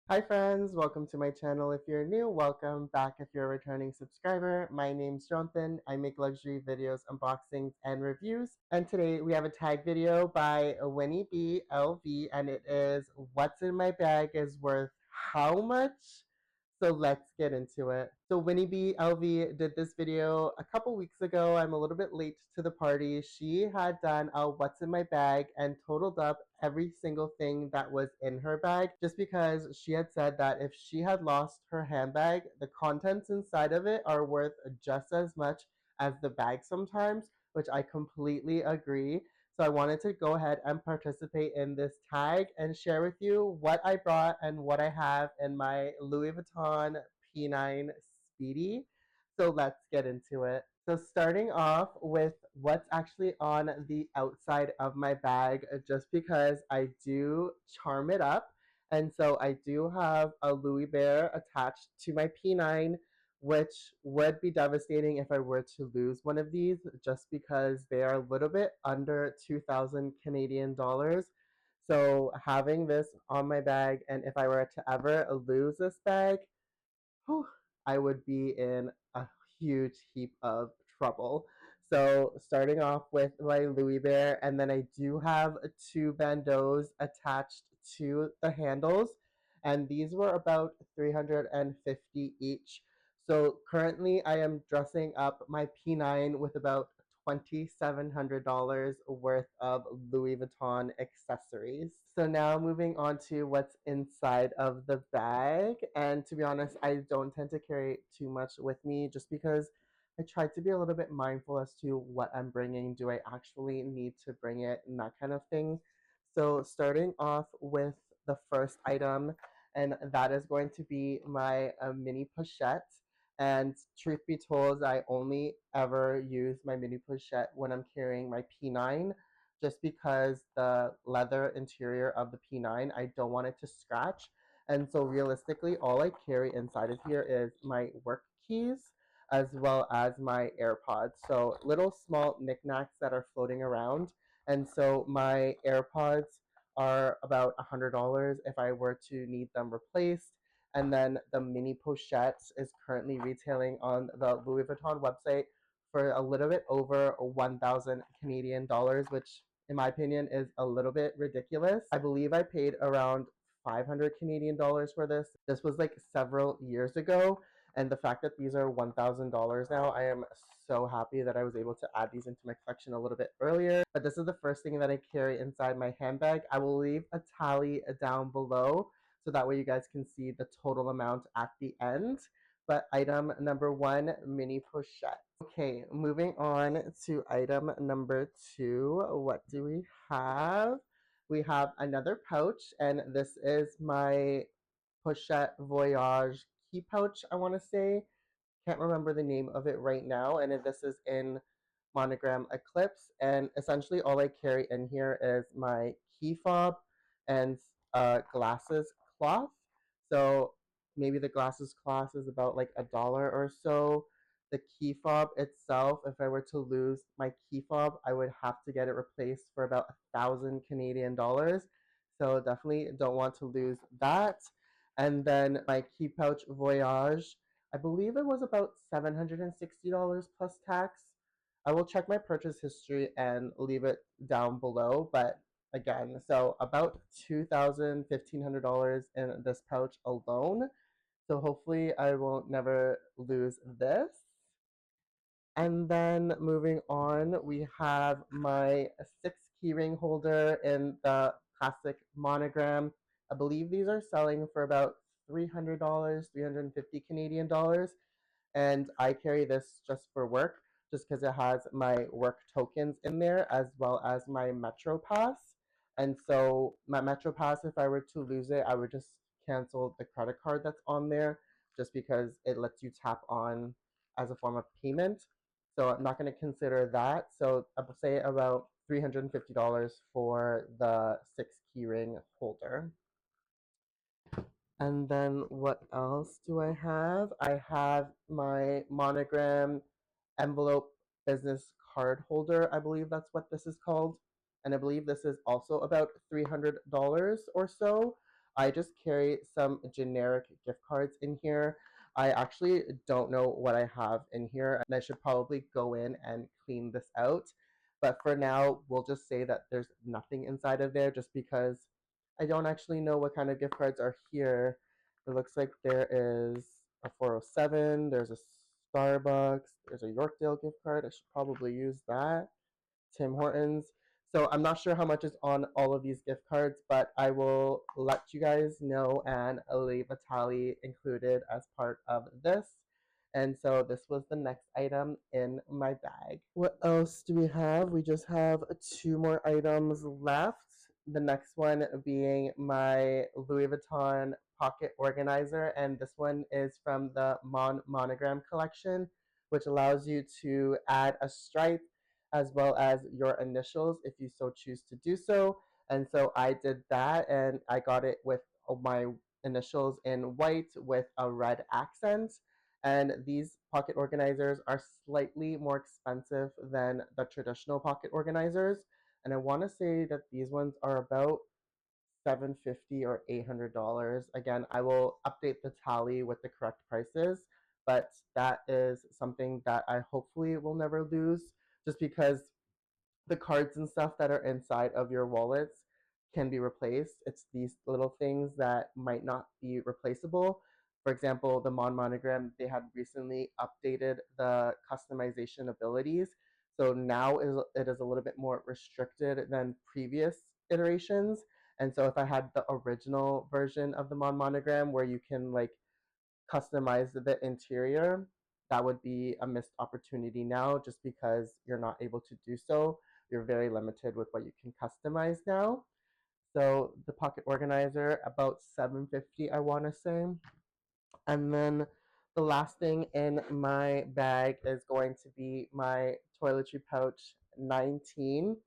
Hi friends, welcome to my channel. If you're new, welcome back. If you're a returning subscriber, my name's Jonathan. I make luxury videos, unboxings, and reviews. And today we have a tag video by Winnie B LV, and it is "What's in my bag is worth how much?" So let's get into it. So Winnie B LV did this video a couple weeks ago. I'm a little bit late to the party. She had done a "What's in my bag" and totaled up every single thing that was in her bag, just because she had said that if she had lost her handbag, the contents inside of it are worth just as much as the bag sometimes, which I completely agree. So I wanted to go ahead and participate in this tag and share with you what I brought and what I have in my Louis Vuitton P9 Speedy. So let's get into it. So starting off with what's actually on the outside of my bag, just because I do charm it up. And so I do have a Louis Bear attached to my P9, which would be devastating if I were to lose one of these, just because they are a little bit under 2,000 Canadian dollars. So having this on my bag, and if I were to ever lose this bag, whew, I would be in a huge heap of trouble. So starting off with my Louis Bear, and then I do have two bandeaus attached to the handles, and these were about 350 each. So currently I am dressing up my P9 with about $2,700 worth of Louis Vuitton accessories. So now moving on to what's inside of the bag. And to be honest, I don't tend to carry too much with me just because I try to be a little bit mindful as to what I'm bringing. Do I actually need to bring it and that kind of thing? So starting off with the first item, and that is going to be my mini pochette. And truth be told, I only ever use my mini pochette when I'm carrying my P9, just because the leather interior of the P9, I don't want it to scratch. And so realistically, all I carry inside of here is my work keys as well as my AirPods. So little small knickknacks that are floating around. And so my AirPods are about $100 if I were to need them replaced. And then the mini pochette is currently retailing on the Louis Vuitton website for a little bit over 1,000 Canadian dollars, which in my opinion is a little bit ridiculous. I believe I paid around 500 Canadian dollars for this. This was like several years ago. And the fact that these are $1,000 now, I am so happy that I was able to add these into my collection a little bit earlier. But this is the first thing that I carry inside my handbag. I will leave a tally down below so that way you guys can see the total amount at the end. But item number one, mini pochette. Okay, moving on to item number two. What do we have? We have another pouch, and this is my Pochette Voyage key pouch, I want to say. Can't remember the name of it right now. And this is in monogram Eclipse. And essentially, all I carry in here is my key fob and glasses cloth. So maybe the glasses cloth is about like $1 or so. The key fob itself, if I were to lose my key fob, I would have to get it replaced for about 1,000 Canadian dollars. So definitely don't want to lose that. And then my key pouch Voyage, I believe it was about $760 plus tax. I will check my purchase history and leave it down below. But again, so about $2,000, $1,500 in this pouch alone. So hopefully I won't never lose this. And then moving on, we have my 6 keyring holder in the classic monogram. I believe these are selling for about $300, 350 Canadian dollars. And I carry this just for work, just because it has my work tokens in there as well as my Metro Pass. And so my Metro Pass, if I were to lose it, I would just cancel the credit card that's on there, just because it lets you tap on as a form of payment. So I'm not going to consider that. So I would say about $350 for the 6 keyring holder. And then what else do I have? I have my monogram envelope business card holder. I believe that's what this is called. And I believe this is also about $300 or so. I just carry some generic gift cards in here. I actually don't know what I have in here, and I should probably go in and clean this out. But for now, we'll just say that there's nothing inside of there just because I don't actually know what kind of gift cards are here. It looks like there is a 407, there's a Starbucks, there's a Yorkdale gift card. I should probably use that. Tim Hortons. So I'm not sure how much is on all of these gift cards, but I will let you guys know and leave a tally included as part of this. And so this was the next item in my bag. What else do we have? We just have two more items left. The next one being my Louis Vuitton pocket organizer, and this one is from the Monogram collection, which allows you to add a stripe as well as your initials if you so choose to do so. And so I did that, and I got it with my initials in white with a red accent. And these pocket organizers are slightly more expensive than the traditional pocket organizers. And I want to say that these ones are about $750 or $800. Again, I will update the tally with the correct prices, but that is something that I hopefully will never lose just because the cards and stuff that are inside of your wallets can be replaced. It's these little things that might not be replaceable. For example, the Monogram, they had recently updated the customization abilities. So now it is a little bit more restricted than previous iterations. And so if I had the original version of the Monogram where you can like customize the interior, that would be a missed opportunity now just because you're not able to do so. You're very limited with what you can customize now. So the pocket organizer, about 750, I want to say. And then the last thing in my bag is going to be my toiletry pouch 19.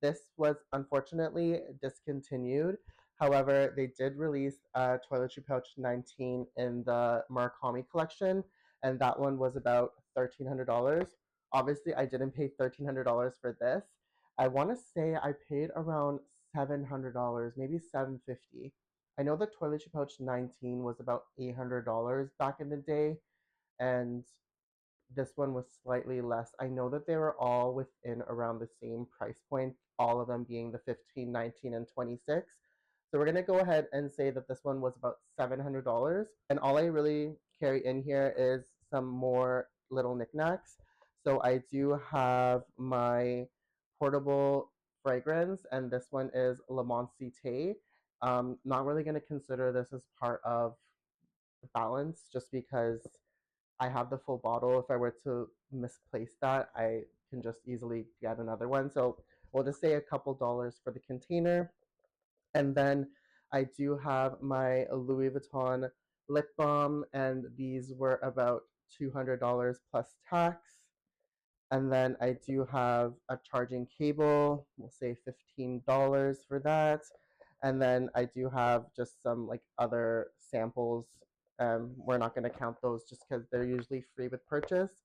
This was unfortunately discontinued. However, they did release a toiletry pouch 19 in the Murakami collection, and that one was about $1,300. Obviously, I didn't pay $1,300 for this. I want to say I paid around $700, maybe $750. I know the toiletry pouch 19 was about $800 back in the day, and this one was slightly less. I know that they were all within around the same price point, all of them being the 15, 19, and 26. So we're going to go ahead and say that this one was about $700. And all I really carry in here is some more little knickknacks. So I do have my portable fragrance, and this one is Le Mans Cité. Not really going to consider this as part of the balance just because I have the full bottle. If I were to misplace that, I can just easily get another one. So we'll just say a couple dollars for the container. And then I do have my Louis Vuitton lip balm, and these were about $200 plus tax. And then I do have a charging cable. We'll say $15 for that. And then I do have just some like other samples. We're not going to count those just because they're usually free with purchase.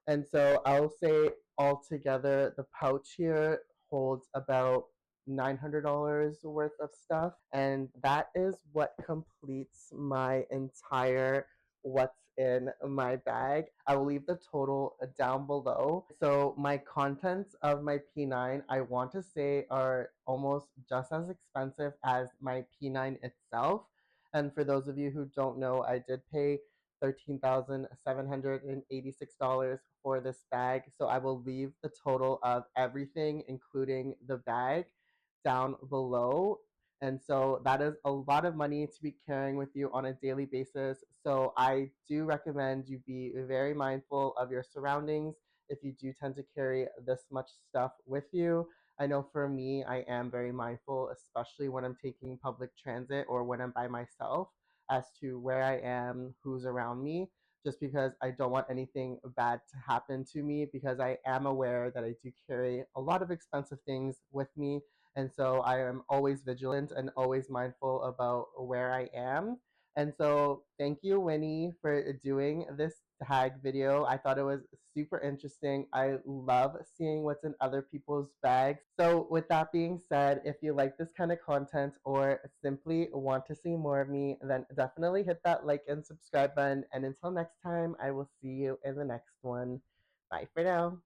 And so I'll say altogether the pouch here holds about $900 worth of stuff. And that is what completes my entire what's in my bag. I will leave the total down below. So my contents of my P9, I want to say, are almost just as expensive as my P9 itself. And for those of you who don't know, I did pay $13,786 for this bag. So I will leave the total of everything, including the bag, down below. And so that is a lot of money to be carrying with you on a daily basis. So I do recommend you be very mindful of your surroundings if you do tend to carry this much stuff with you. I know for me, I am very mindful, especially when I'm taking public transit or when I'm by myself, as to where I am, who's around me, just because I don't want anything bad to happen to me, because I am aware that I do carry a lot of expensive things with me. And so I am always vigilant and always mindful about where I am. And so thank you, Winnie, for doing this tag video. I thought it was super interesting. I love seeing what's in other people's bags. So, with that being said, if you like this kind of content or simply want to see more of me, then definitely hit that like and subscribe button. And until next time, I will see you in the next one. Bye for now.